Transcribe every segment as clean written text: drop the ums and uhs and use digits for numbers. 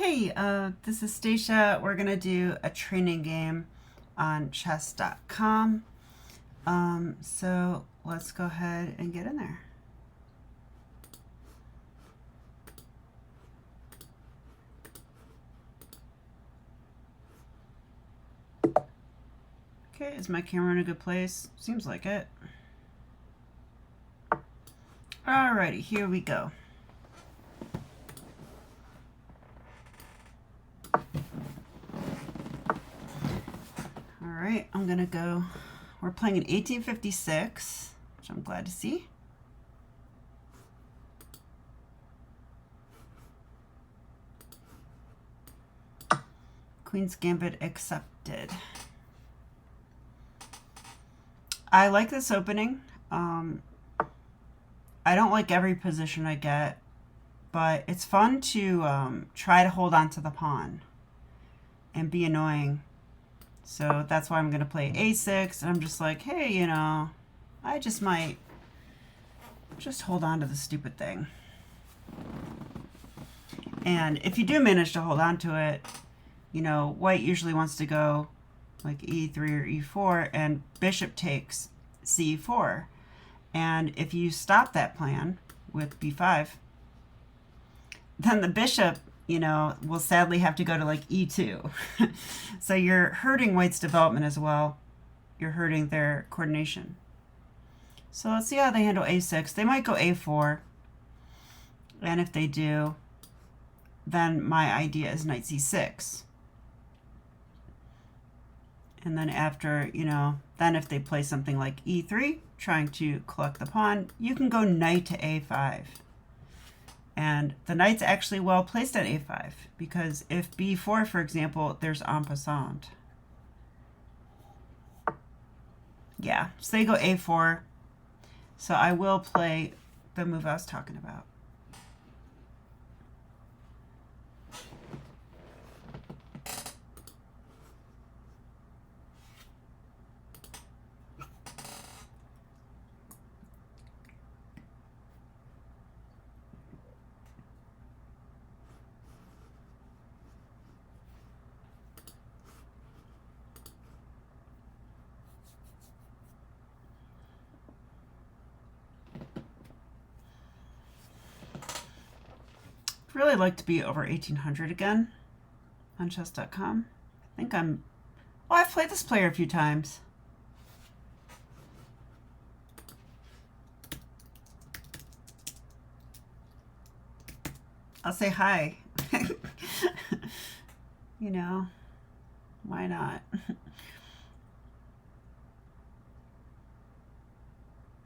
Hey, this is Stacia. We're going to do a training game on chess.com. So let's go ahead and get in there. Okay, is my camera in a good place? Seems like it. Alrighty, here we go. Alright, I'm gonna go. We're playing in 1856, which I'm glad to see. Queen's Gambit accepted. I like this opening. I don't like every position I get, but it's fun to try to hold on to the pawn and be annoying. So that's why I'm going to play a6, and I'm just like, hey, you know, I just might just hold on to the stupid thing. And if you do manage to hold on to it, you know, white usually wants to go like e3 or e4, and bishop takes c4. And if you stop that plan with b5, then the bishop, you know, will sadly have to go to like e2. So you're hurting white's development as well. You're hurting their coordination. So let's see how they handle a6. They might go a4. And if they do, then my idea is knight c6. And then after, you know, then if they play something like e3, trying to collect the pawn, you can go knight to a5. And the knight's actually well placed at a5, because if b4, for example, there's en passant. Yeah, so they go a4. So I will play the move I was talking about. Really like to be over 1800 again on chess.com. I think I'm, oh, I've played this player a few times. I'll say hi. You know, why not?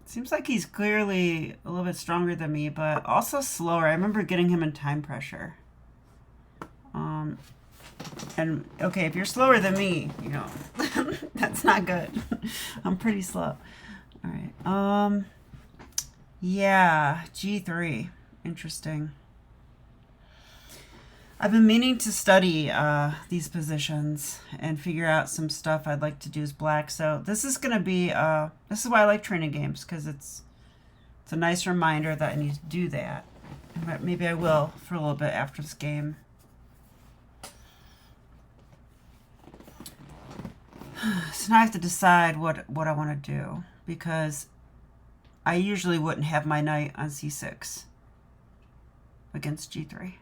Seems like he's clearly a little bit stronger than me, but also slower. I remember getting him in time pressure. And okay, if you're slower than me, you know, that's not good. I'm pretty slow. All right. Yeah, G3. Interesting. I've been meaning to study these positions and figure out some stuff I'd like to do as black. So this is going to be, this is why I like training games, because it's a nice reminder that I need to do that. But maybe I will for a little bit after this game. So now I have to decide what I want to do, because I usually wouldn't have my knight on c6 against g3.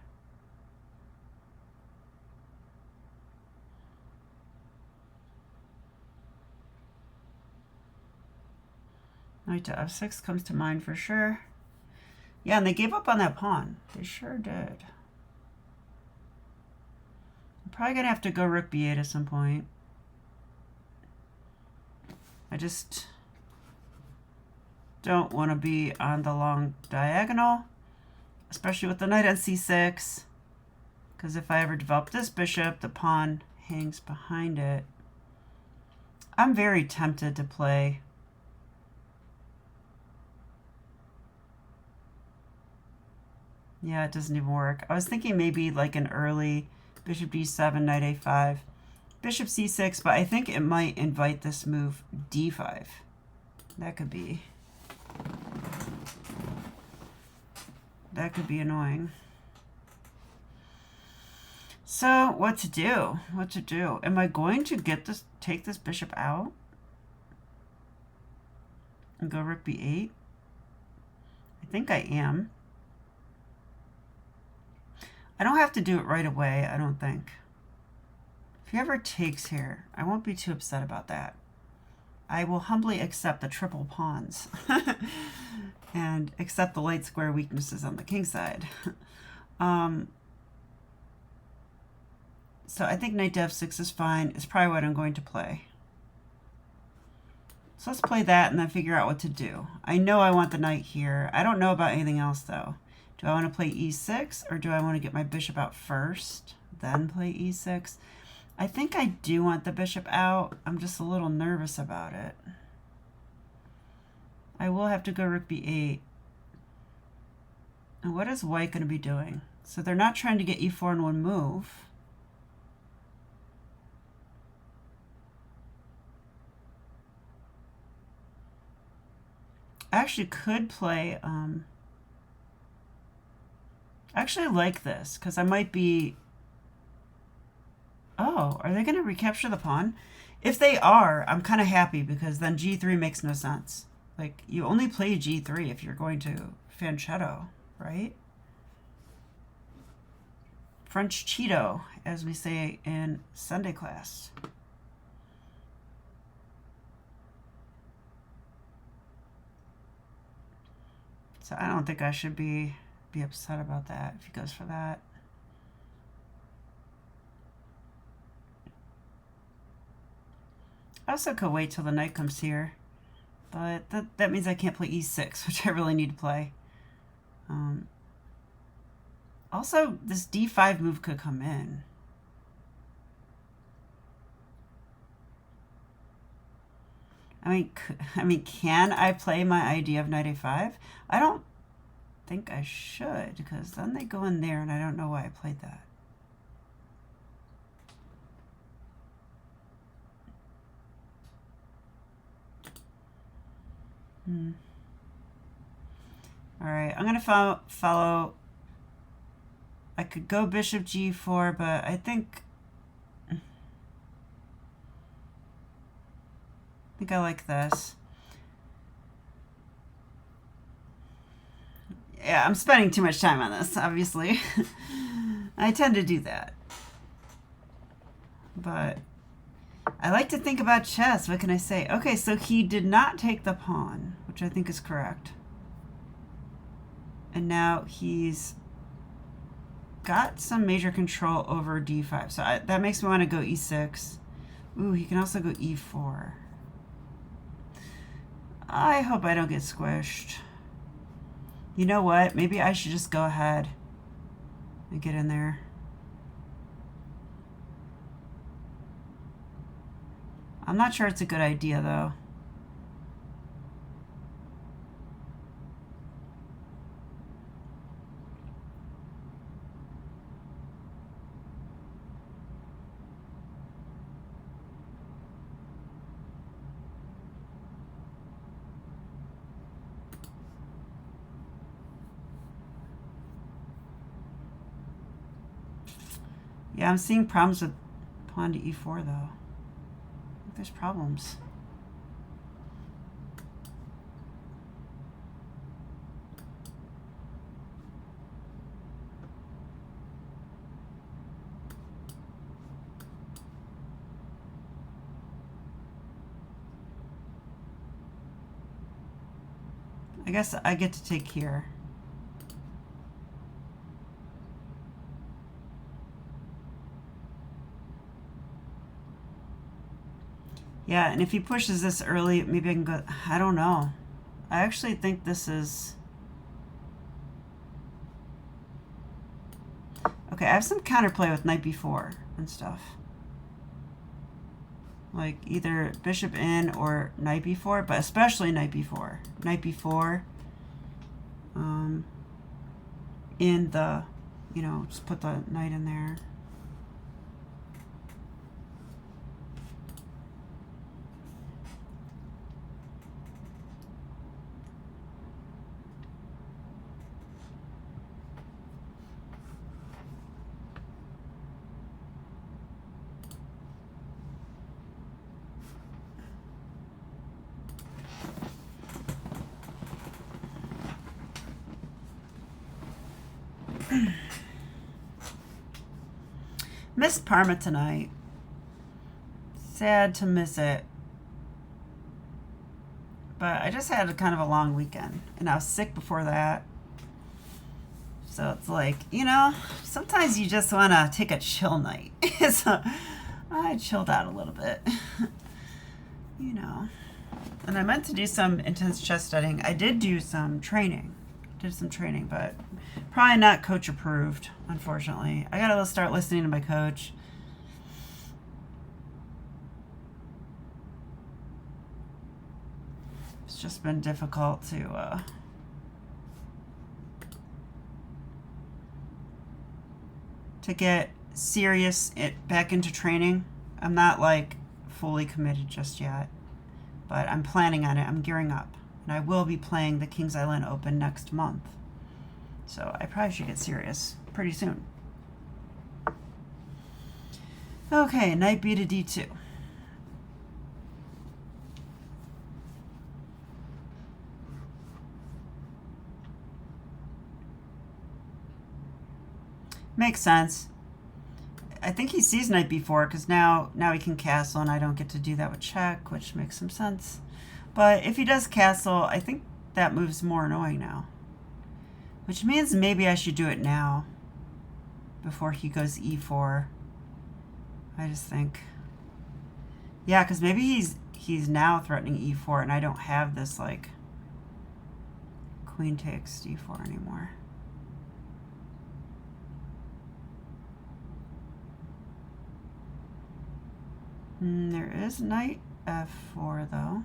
Knight to f6 comes to mind for sure. Yeah, and they gave up on that pawn. They sure did. I'm probably going to have to go rook b8 at some point. I just don't want to be on the long diagonal, especially with the knight on c6, because if I ever develop this bishop, the pawn hangs behind it. I'm very tempted to play yeah, it doesn't even work. I was thinking maybe like an early bishop d7, knight a5, bishop c6, but I think it might invite this move d5. That could be annoying. So what to do? What to do? Am I going to take this bishop out and go rook b8? I think I am. I don't have to do it right away, I don't think. If he ever takes here, I won't be too upset about that. I will humbly accept the triple pawns and accept the light square weaknesses on the king side. So I think knight to f6 is fine. It's probably what I'm going to play. So let's play that and then figure out what to do. I know I want the knight here. I don't know about anything else though. Do I want to play e6 or do I want to get my bishop out first, then play e6? I think I do want the bishop out. I'm just a little nervous about it. I will have to go rook b8. And what is white going to be doing? So they're not trying to get e4 in one move. I actually could play, actually I like this because I might be, oh, are they going to recapture the pawn? If they are, I'm kind of happy because then g3 makes no sense. Like, you only play g3 if you're going to Fanchetto, right? French Cheeto, as we say in Sunday class. So I don't think I should be upset about that if he goes for that. I also could wait till the knight comes here, but that means I can't play e6, which I really need to play. Also, this d5 move could come in. I mean, can I play my idea of knight a5? I don't think I should, because then they go in there, and I don't know why I played that. All right, I'm gonna follow. I could go bishop g4, but I think I like this. Yeah, I'm spending too much time on this, obviously. I tend to do that. But I like to think about chess. What can I say? Okay, so he did not take the pawn, which I think is correct. And now he's got some major control over d5. So that makes me want to go e6. Ooh, he can also go e4. I hope I don't get squished. You know what? Maybe I should just go ahead and get in there. I'm not sure it's a good idea, though. Yeah, I'm seeing problems with pawn to e4, though. I think there's problems. I guess I get to take here. Yeah, and if he pushes this early, maybe I can go, I don't know. I actually think this is, okay, I have some counterplay with knight b4 and stuff. Like either bishop in or knight b4, but especially knight b4. Knight b4 in the, you know, just put the knight in there. Missed Parma tonight. Sad to miss it. But I just had kind of a long weekend. And I was sick before that. So it's like, you know, sometimes you just want to take a chill night. So I chilled out a little bit. You know. And I meant to do some intense chest studying. I did do some training. But probably not coach approved, unfortunately. I gotta start listening to my coach. It's just been difficult to get serious back into training. I'm not like fully committed just yet, but I'm planning on it. I'm gearing up, and I will be playing the Kings Island Open next month. So I probably should get serious pretty soon. Okay, knight b to d2. Makes sense. I think he sees knight b4 because now he can castle, and I don't get to do that with check, which makes some sense. But if he does castle, I think that move's more annoying now. Which means maybe I should do it now before he goes e4. I just think. Yeah, because maybe he's now threatening e4, and I don't have this, like, queen takes d4 anymore. There is knight f4, though.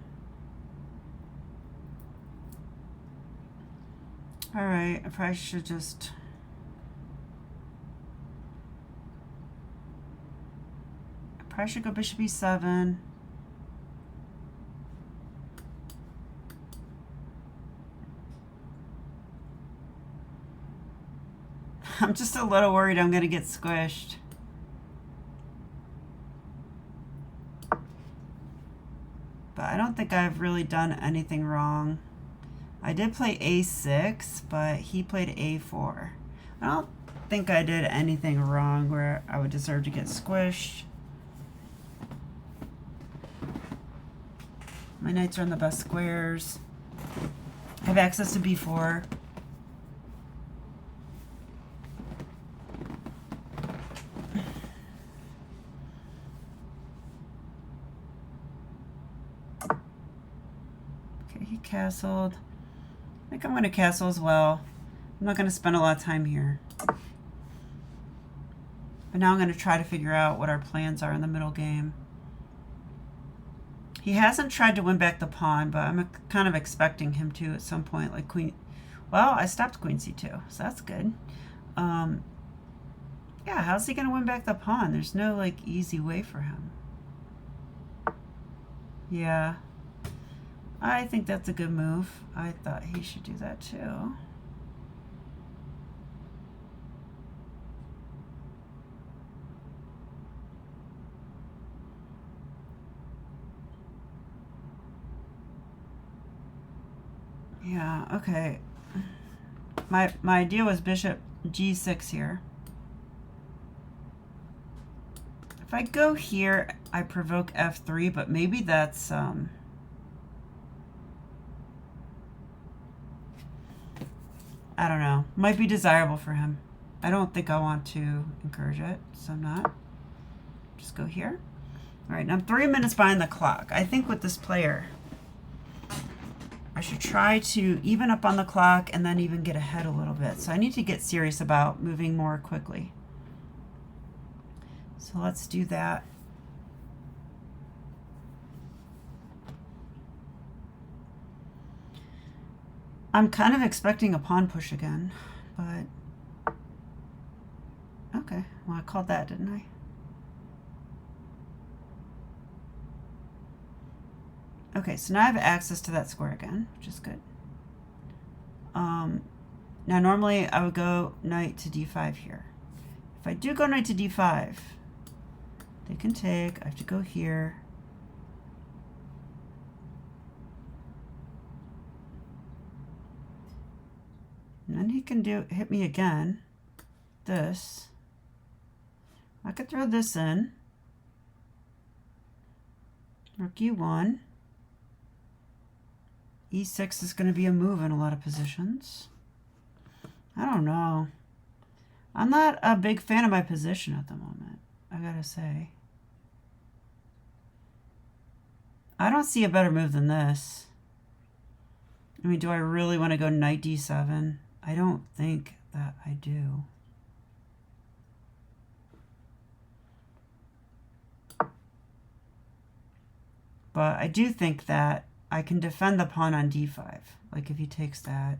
All right, I probably should just... Probably should go bishop e7. I'm just a little worried I'm going to get squished. But I don't think I've really done anything wrong. I did play a6, but he played a4. I don't think I did anything wrong where I would deserve to get squished. My knights are on the best squares. I have access to b4. Okay, he castled. I think I'm going to castle as well. I'm not going to spend a lot of time here. But now I'm going to try to figure out what our plans are in the middle game. He hasn't tried to win back the pawn, but I'm kind of expecting him to at some point, like queen. Well, I stopped queen c2, so that's good. Yeah, how's he going to win back the pawn? There's no, like, easy way for him. Yeah, I think that's a good move. I thought he should do that too. Yeah, okay. My idea was bishop g6 here. If I go here, I provoke f3, but maybe that's I don't know. Might be desirable for him. I don't think I want to encourage it, so I'm not. Just go here. All right, now I'm 3 minutes behind the clock. I think with this player, I should try to even up on the clock and then even get ahead a little bit. So I need to get serious about moving more quickly. So let's do that. I'm kind of expecting a pawn push again, but okay. Well, I called that, didn't I? Okay, so now I have access to that square again, which is good. Now normally I would go knight to d5 here. If I do go knight to d5, they can take. I have to go here. And then he can hit me again. this. I could throw this in. Rook e1. e6 is going to be a move in a lot of positions. I don't know. I'm not a big fan of my position at the moment, I gotta say. I don't see a better move than this. I mean, do I really want to go knight d7? I don't think that I do. But I do think that I can defend the pawn on d5. Like if he takes that.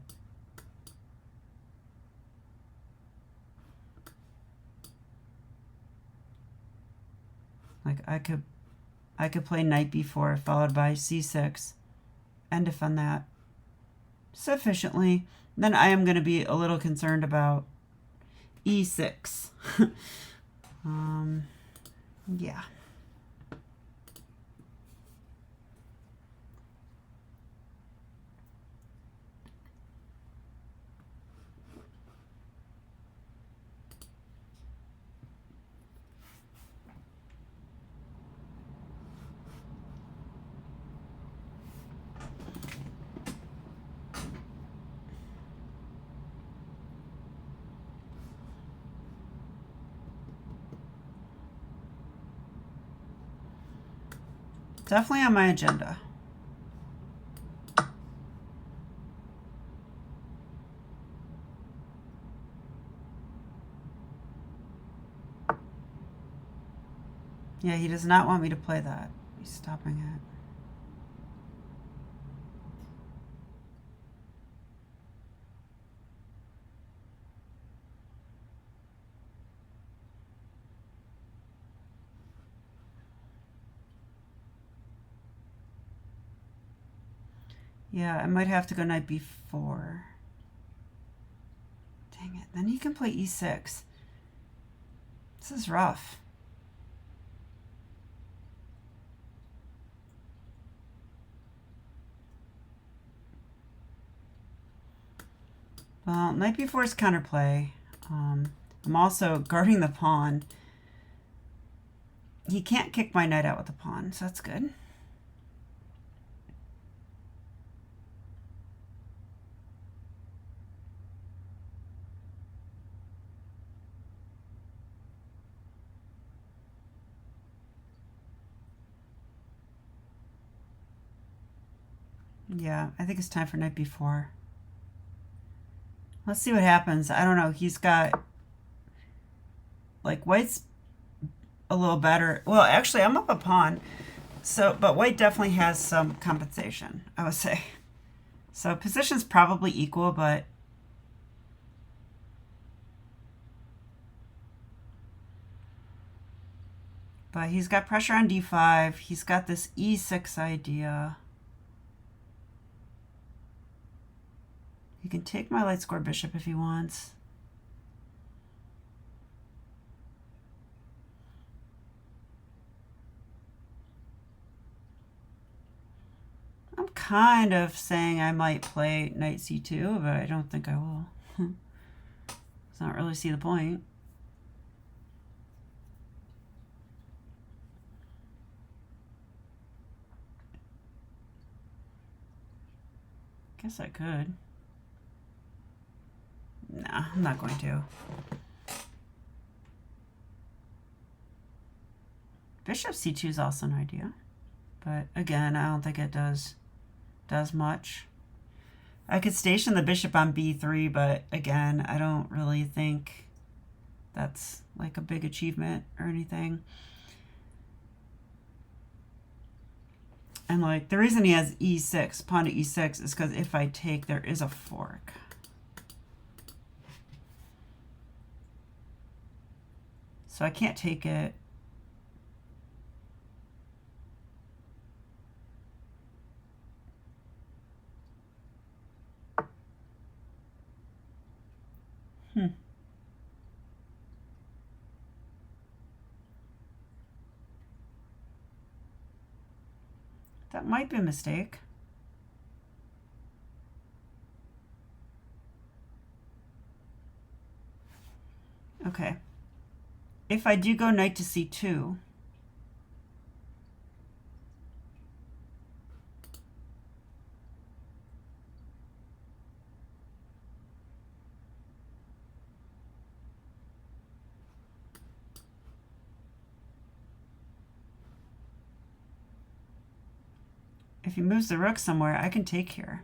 Like I could play knight b4 followed by c6 and defend that sufficiently. Then I am going to be a little concerned about e6. Yeah. Definitely on my agenda. Yeah, he does not want me to play that. He's stopping it. Yeah, I might have to go knight b4. Dang it. Then he can play e6. This is rough. Well, knight b4 is counterplay. I'm also guarding the pawn. He can't kick my knight out with the pawn, so that's good. Yeah, I think it's time for knight b4. Let's see what happens. I don't know. He's got, like, white's a little better. Well, actually, I'm up a pawn. So, but white definitely has some compensation, I would say. So position's probably equal, but he's got pressure on d5. He's got this e6 idea. He can take my light square bishop if he wants. I'm kind of saying I might play knight c2, but I don't think I will. I don't really see the point. Guess I could. Nah, I'm not going to. Bishop c2 is also an idea. But again, I don't think it does much. I could station the bishop on b3, but again, I don't really think that's like a big achievement or anything. And like the reason he has e6, pawn to e6, is because if I take, there is a fork. So I can't take it. That might be a mistake. Okay. If I do go knight to c2, if he moves the rook somewhere, I can take here.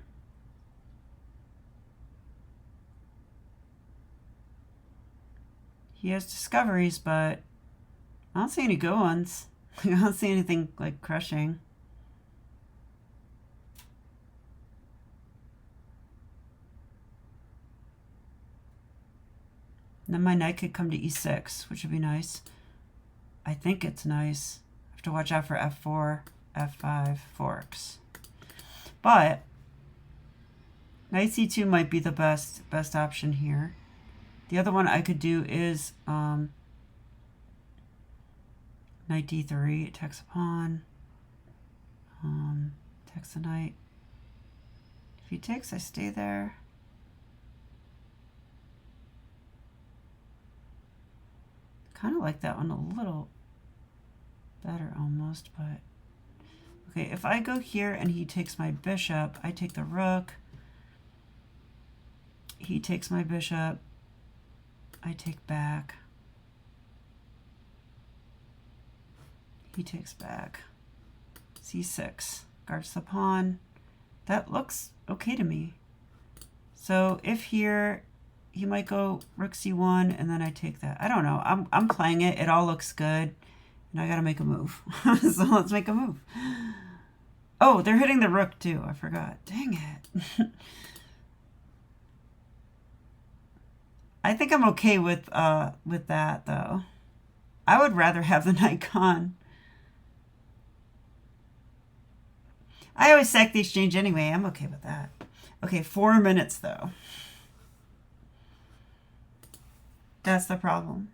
He has discoveries, but I don't see any good ones. I don't see anything like crushing. And then my knight could come to e6, which would be nice. I think it's nice. I have to watch out for f4, f5 forks. But knight c2 might be the best option here. The other one I could do is knight d3, it takes a pawn, takes the knight. If he takes, I stay there. Kind of like that one a little better almost, but okay, if I go here and he takes my bishop, I take the rook. He takes my bishop. I take back. He takes back. c6. Guards the pawn. That looks okay to me. So if here, he might go rook c1, and then I take that. I don't know. I'm playing it. It all looks good. And I got to make a move. So let's make a move. Oh, they're hitting the rook too. I forgot. Dang it. I think I'm okay with that, though. I would rather have the knight gone. I always sack the exchange anyway. I'm okay with that. Okay, 4 minutes, though. That's the problem.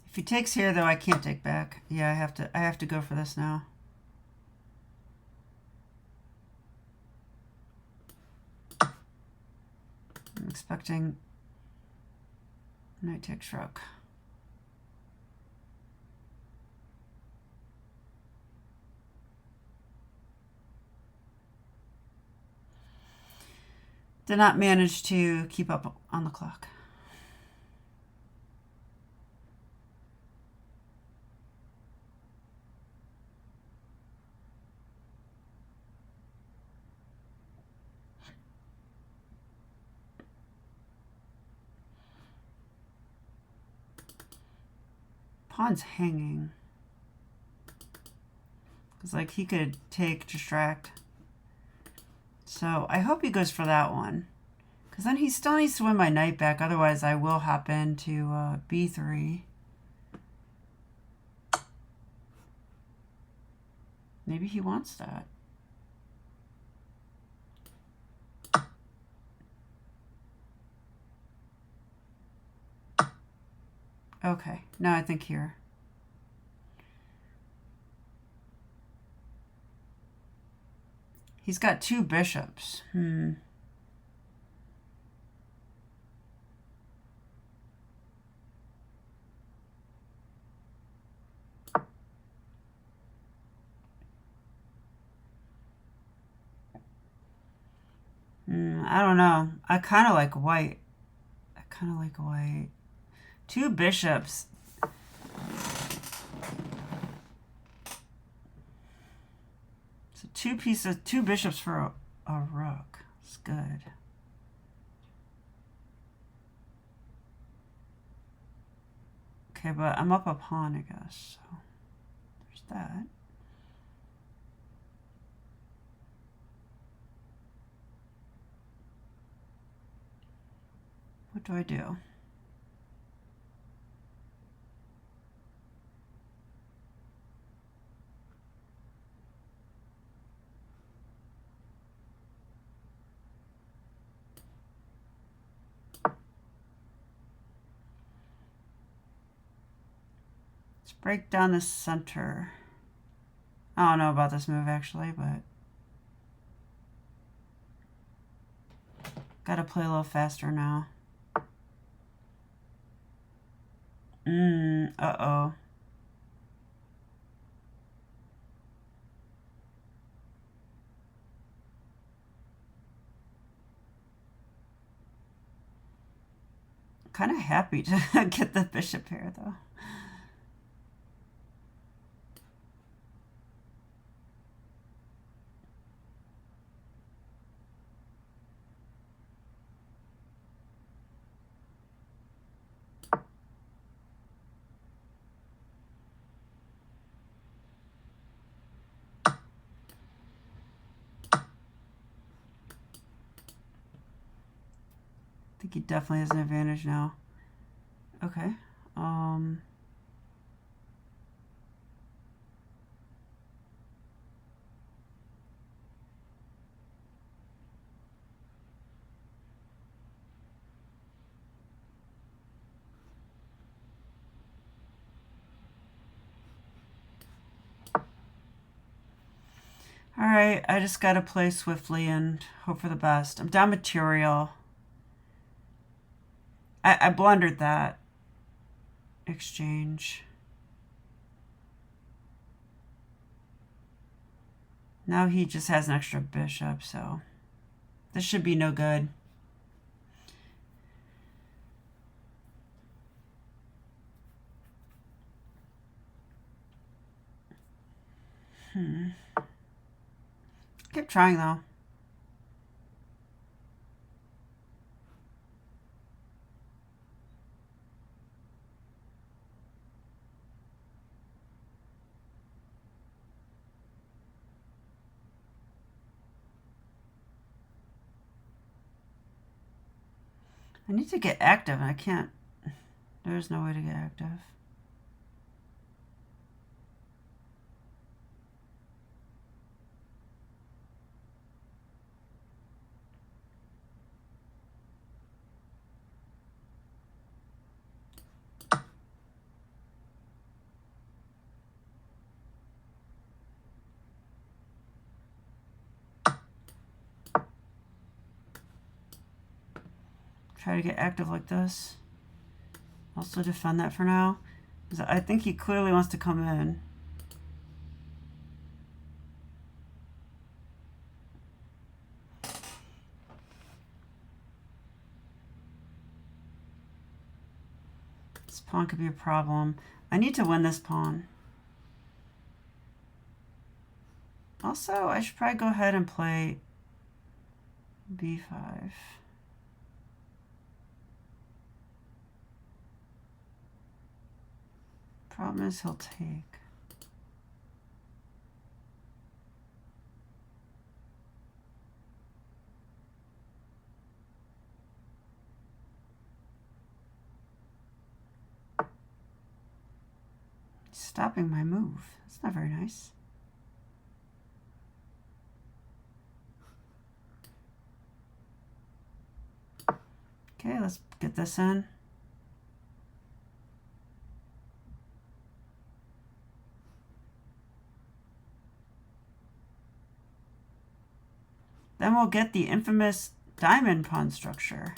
If he takes here, though, I can't take back. Yeah, I have to go for this now. I'm expecting knight takes rook. Did not manage to keep up on the clock. Pawn's hanging. Because, like, he could take, distract. So I hope he goes for that one. Because then he still needs to win my knight back. Otherwise, I will hop into b3. Maybe he wants that. Okay, now I think here. He's got 2 bishops. I don't know. I kind of like white. 2 bishops. So 2 bishops for a rook. It's good. Okay, but I'm up a pawn, I guess. So there's that. What do I do? Let's break down the center. I don't know about this move actually, but gotta play a little faster now. Uh-oh. Kind of happy to get the bishop here, though. I think he definitely has an advantage now. Okay. All right, I just got to play swiftly and hope for the best. I'm down material. I blundered that exchange. Now he just has an extra bishop, so this should be no good. Keep trying, though. I need to get active, and I can't. There's no way to get active. Try to get active like this. Also defend that for now. I think he clearly wants to come in. This pawn could be a problem. I need to win this pawn. Also, I should probably go ahead and play b5. Problem is he'll take. Stopping my move. That's not very nice. Okay, let's get this in. Then we'll get the infamous diamond pawn structure.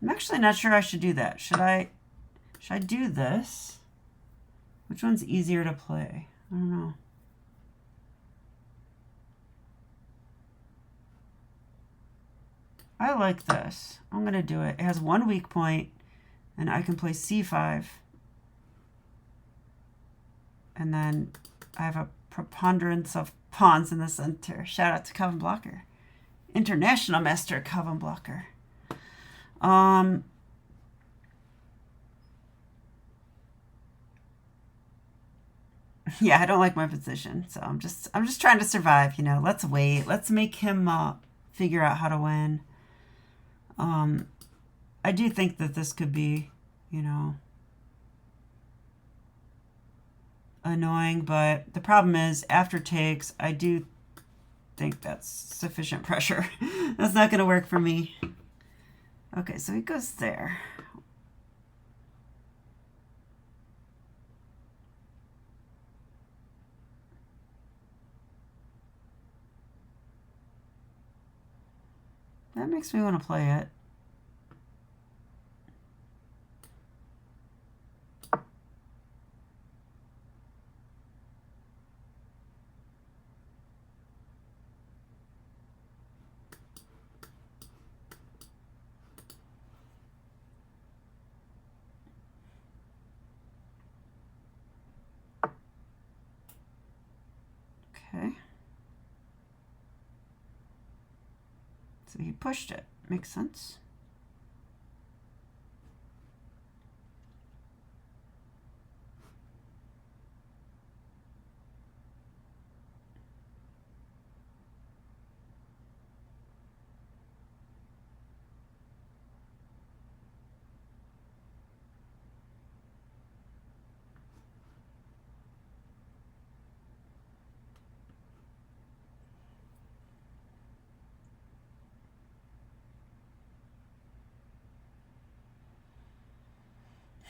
I'm actually not sure I should do that. Should I do this? Which one's easier to play? I don't know. I like this. I'm going to do it. It has one weak point, and I can play c5. And then I have a preponderance of pawns in the center. Shout out to Kevin Blocker. International Master Kevin Blocker. Yeah, I don't like my position, so I'm just trying to survive, you know. Let's wait. Let's make him figure out how to win. I do think that this could be, you know, annoying, but the problem is after takes, I do think that's sufficient pressure. That's not going to work for me. Okay, so he goes there. that makes me want to play it. Okay. So he pushed it. Makes sense.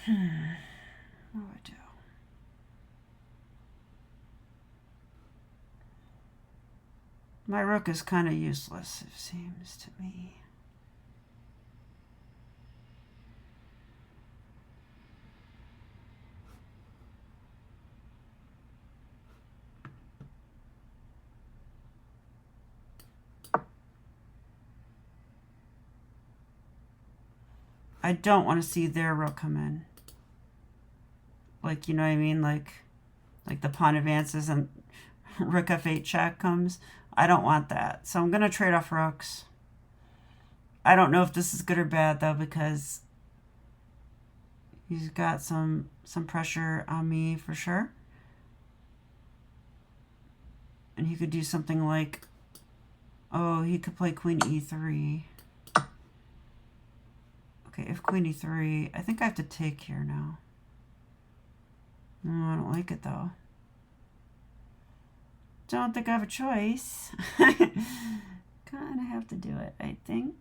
What do I do? My rook is kind of useless, it seems to me. I don't want to see their rook come in. Like, you know what I mean? Like the pawn advances and rook f8 check comes. I don't want that. So I'm going to trade off rooks. I don't know if this is good or bad, though, because he's got some pressure on me for sure. And he could do something like, oh, he could play queen e3. Okay, if queen e3, I think I have to take here now. No, I don't like it, though. Don't think I have a choice. Kind of have to do it, I think.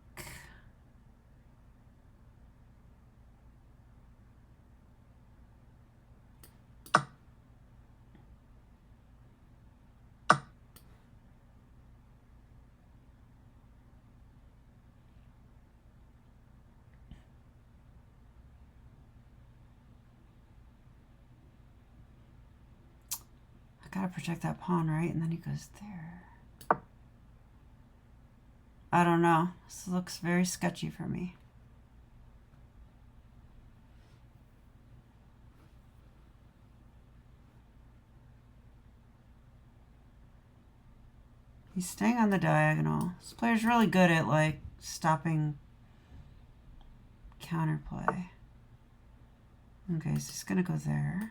Gotta protect that pawn, right? And then he goes there. I don't know. This looks very sketchy for me. He's staying on the diagonal. This player's really good at, like, stopping counterplay. Okay, so he's gonna go there.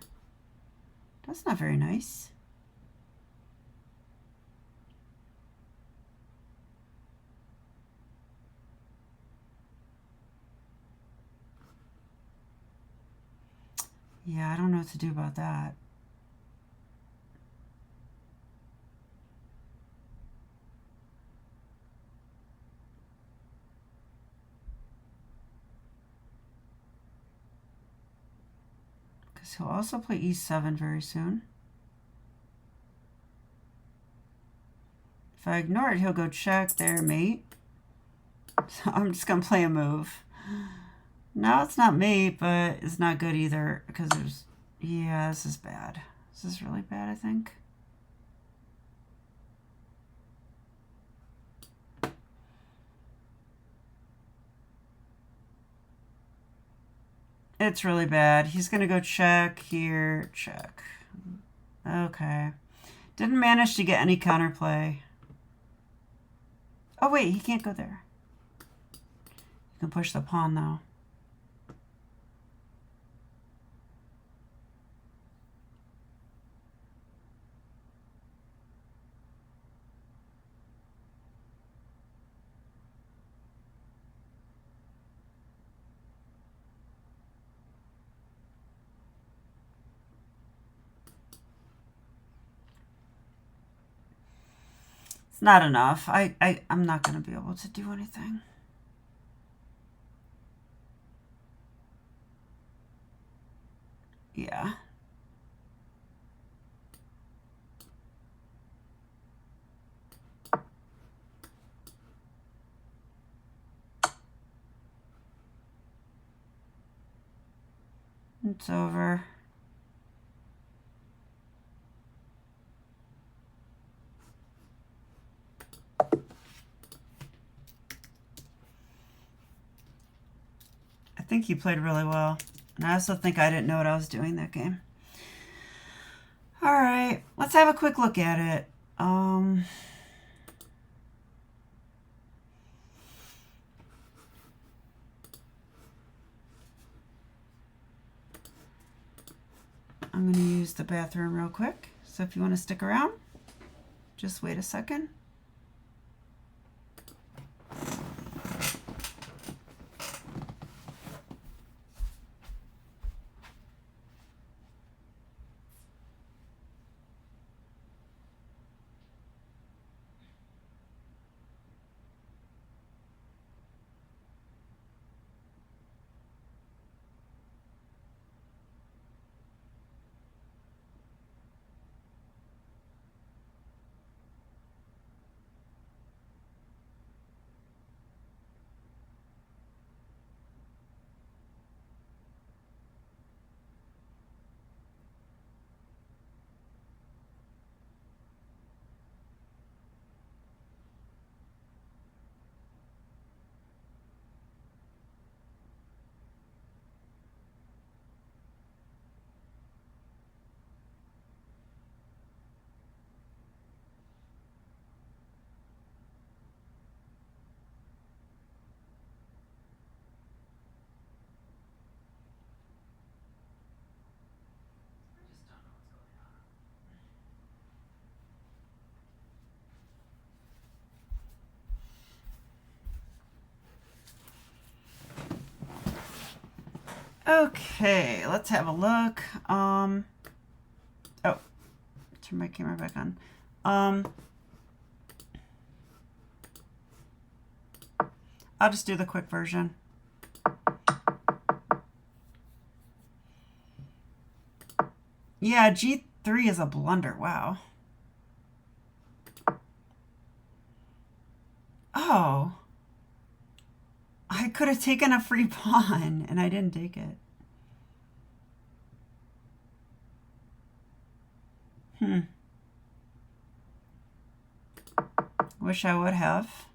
That's not very nice. Yeah, I don't know what to do about that. Because he'll also play e7 very soon. If I ignore it, he'll go check there, mate. So I'm just going to play a move. No, it's not mate, but it's not good either because there's... Yeah, this is bad. This is really bad, I think. It's really bad. He's going to go check here, check. Okay. Didn't manage to get any counterplay. Oh, wait, he can't go there. You can push the pawn, though. Not enough. I'm not going to be able to do anything. Yeah. It's over. I think he played really well. And I also think I didn't know what I was doing that game. All right, let's have a quick look at it. I'm going to use the bathroom real quick. So if you want to stick around, just wait a second. Okay, let's have a look. Oh, turn my camera back on. I'll just do the quick version. Yeah, G3 is a blunder. Wow. Oh. I could have taken a free pawn, and I didn't take it. Wish I would have.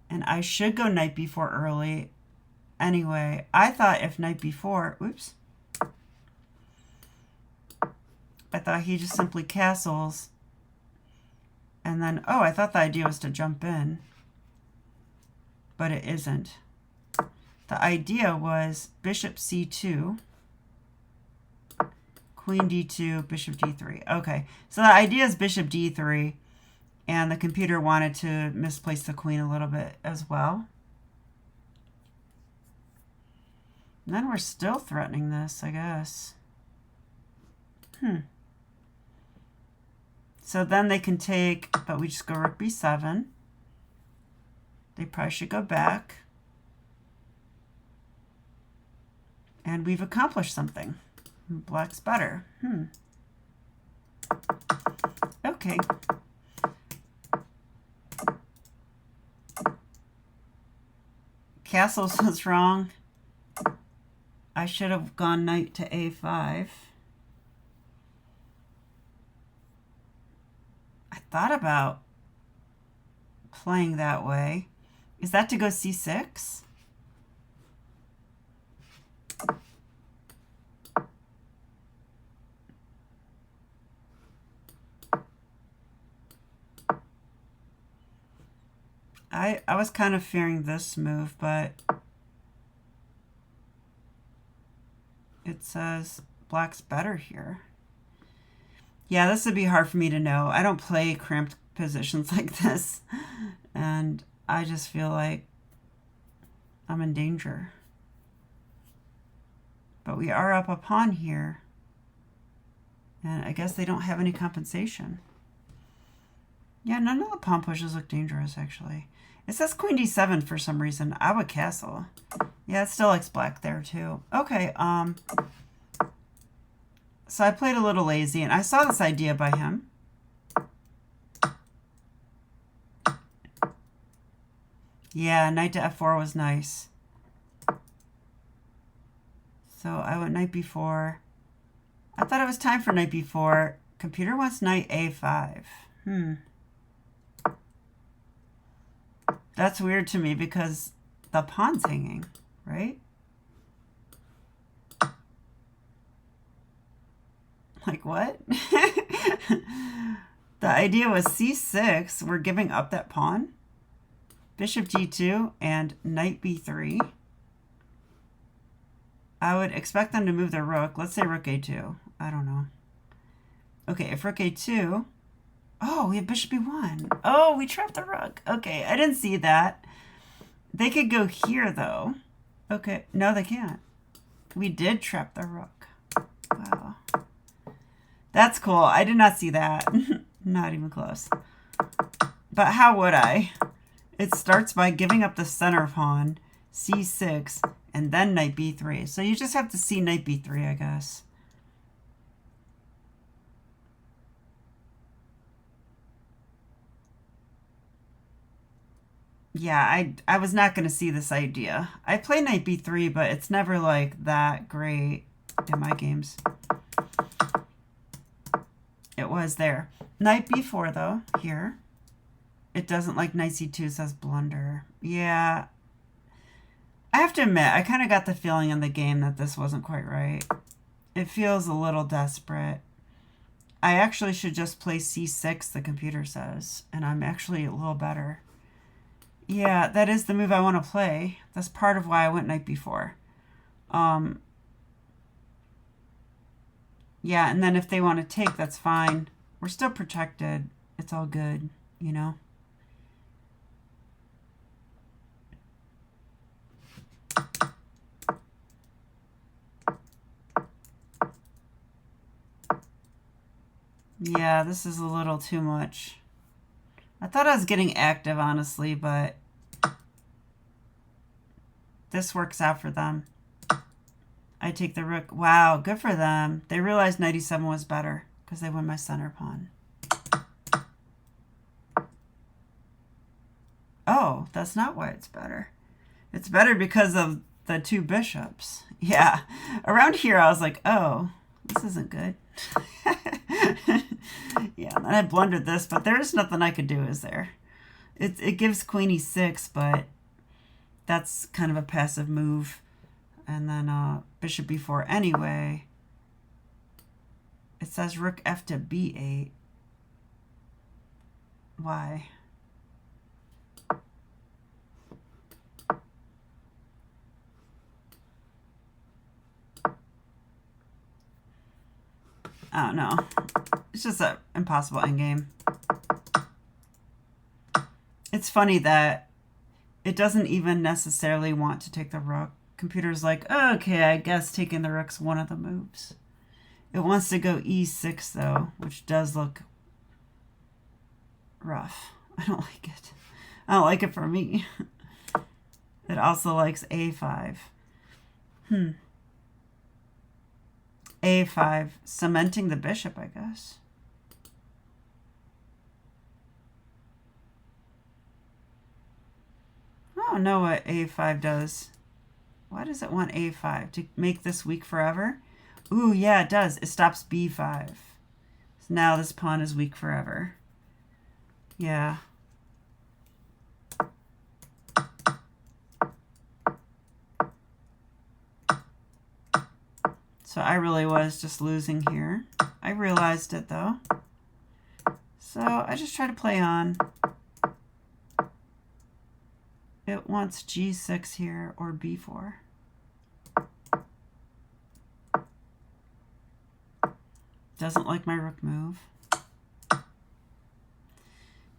And I should go knight b4 early. Anyway, I thought if knight b4, oops. I thought he just simply castles. And then, oh, I thought the idea was to jump in. But it isn't. The idea was bishop c2, queen d2, bishop d3. Okay, so the idea is bishop d3, and the computer wanted to misplace the queen a little bit as well. And then we're still threatening this, I guess. So then they can take, but we just go rook b7. They probably should go back. And we've accomplished something. Black's better. Okay. Castles was wrong. I should have gone knight to a5. I thought about playing that way. Is that to go c6? I was kind of fearing this move, but it says black's better here. Yeah, this would be hard for me to know. I don't play cramped positions like this, and I just feel like I'm in danger. But we are up a pawn here, and I guess they don't have any compensation. Yeah, none of the pawn pushes look dangerous, actually. It says queen d7 for some reason. I would castle. Yeah, it still likes black there, too. Okay, so I played a little lazy, and I saw this idea by him. Yeah, knight to f4 was nice. So I went knight b4. I thought it was time for knight b4. Computer wants knight a5. That's weird to me because the pawn's hanging, right? Like what? The idea was c6. We're giving up that pawn. Bishop g2 and knight b3. I would expect them to move their rook. Let's say rook a2. I don't know. Okay, if rook a2... Oh, we have bishop b1. Oh, we trapped the rook. Okay, I didn't see that. They could go here, though. Okay, no, they can't. We did trap the rook. Wow. That's cool. I did not see that. Not even close. But how would I? It starts by giving up the center pawn, c6, and then knight b3. So you just have to see knight b3, I guess. Yeah, I was not going to see this idea. I play knight b3, but it's never like that great in my games. It was there. Knight b4, though, here. It doesn't like knight c2, says blunder. Yeah. I have to admit, I kind of got the feeling in the game that this wasn't quite right. It feels a little desperate. I actually should just play c6, the computer says, and I'm actually a little better. Yeah, that is the move I want to play. That's part of why I went knight b4. Yeah, and then if they want to take, that's fine. We're still protected. It's all good, you know? Yeah, this is a little too much. I thought I was getting active, honestly, but this works out for them. I take the rook. Wow, good for them. They realized knight e7 was better because they win my center pawn. Oh, that's not why it's better. It's better because of the two bishops. Yeah, around here I was like, oh, this isn't good. Yeah, and then I blundered this, but there's nothing I could do, is there? It gives queen e6, but that's kind of a passive move. And then bishop b4 anyway. It says rook f to b8. Why? I don't know. It's just an impossible endgame. It's funny that it doesn't even necessarily want to take the rook. Computer's like, oh, okay, I guess taking the rook's one of the moves. It wants to go e6, though, which does look rough. I don't like it. I don't like it for me. It also likes a5. a5, cementing the bishop, I guess. I don't know what a5 does. Why does it want a5? To make this weak forever? Ooh, yeah, it does. It stops b5. So now this pawn is weak forever. Yeah. So I really was just losing here. I realized it, though. So I just try to play on. It wants g6 here or b4. Doesn't like my rook move.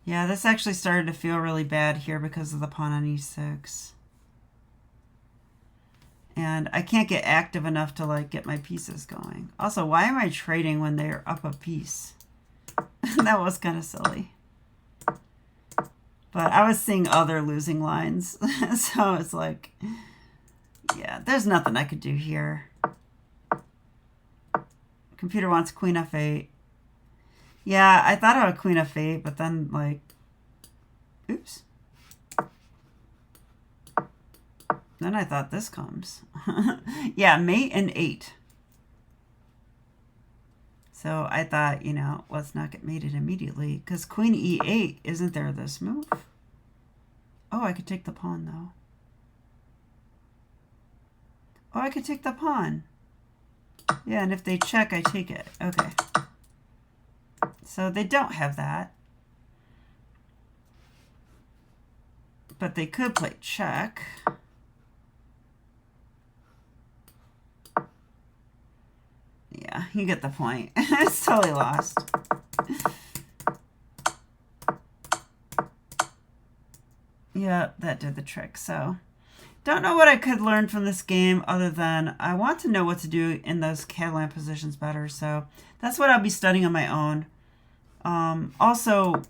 Yeah, this actually started to feel really bad here because of the pawn on e6. And I can't get active enough to like get my pieces going. Also, why am I trading when they're up a piece? That was kind of silly. But I was seeing other losing lines. So it's like, yeah, there's nothing I could do here. Computer wants queen f8. Yeah, I thought about queen f8, but then like, oops. Then I thought this comes. Yeah, mate and 8. So I thought, you know, let's not get mated immediately. Because queen e8, isn't there this move? Oh, I could take the pawn, though. Oh, I could take the pawn. Yeah, and if they check, I take it. Okay. So they don't have that. But they could play check. Yeah, you get the point. It's totally lost. Yeah, that did the trick. So, don't know what I could learn from this game other than I want to know what to do in those Catalan positions better. So, that's what I'll be studying on my own. Also,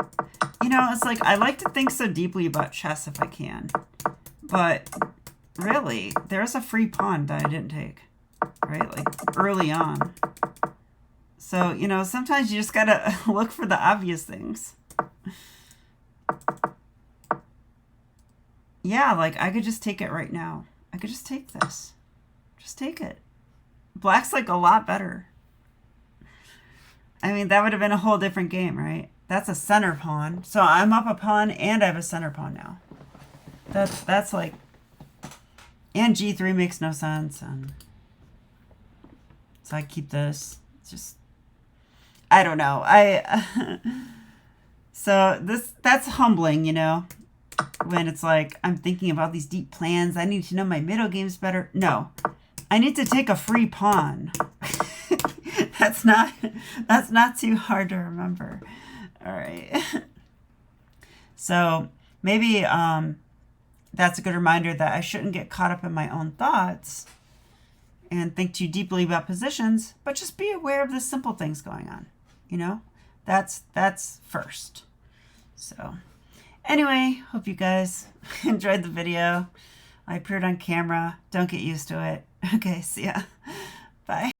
you know, it's like I like to think so deeply about chess if I can. But really, there's a free pawn that I didn't take, right? Like early on. So, you know, sometimes you just gotta look for the obvious things. Yeah, like I could just take it right now. I could just take this. Just take it. Black's like a lot better. I mean, that would have been a whole different game, right? That's a center pawn. So I'm up a pawn and I have a center pawn now. That's like, and G3 makes no sense. And so I keep this. It's just, I don't know. So that's humbling, you know, when it's like, I'm thinking about these deep plans. I need to know my middle games better. No, I need to take a free pawn. That's not too hard to remember. All right. So maybe that's a good reminder that I shouldn't get caught up in my own thoughts and think too deeply about positions, but just be aware of the simple things going on. You know, that's first. So anyway, hope you guys enjoyed the video. I appeared on camera. Don't get used to it. Okay, see ya. Bye.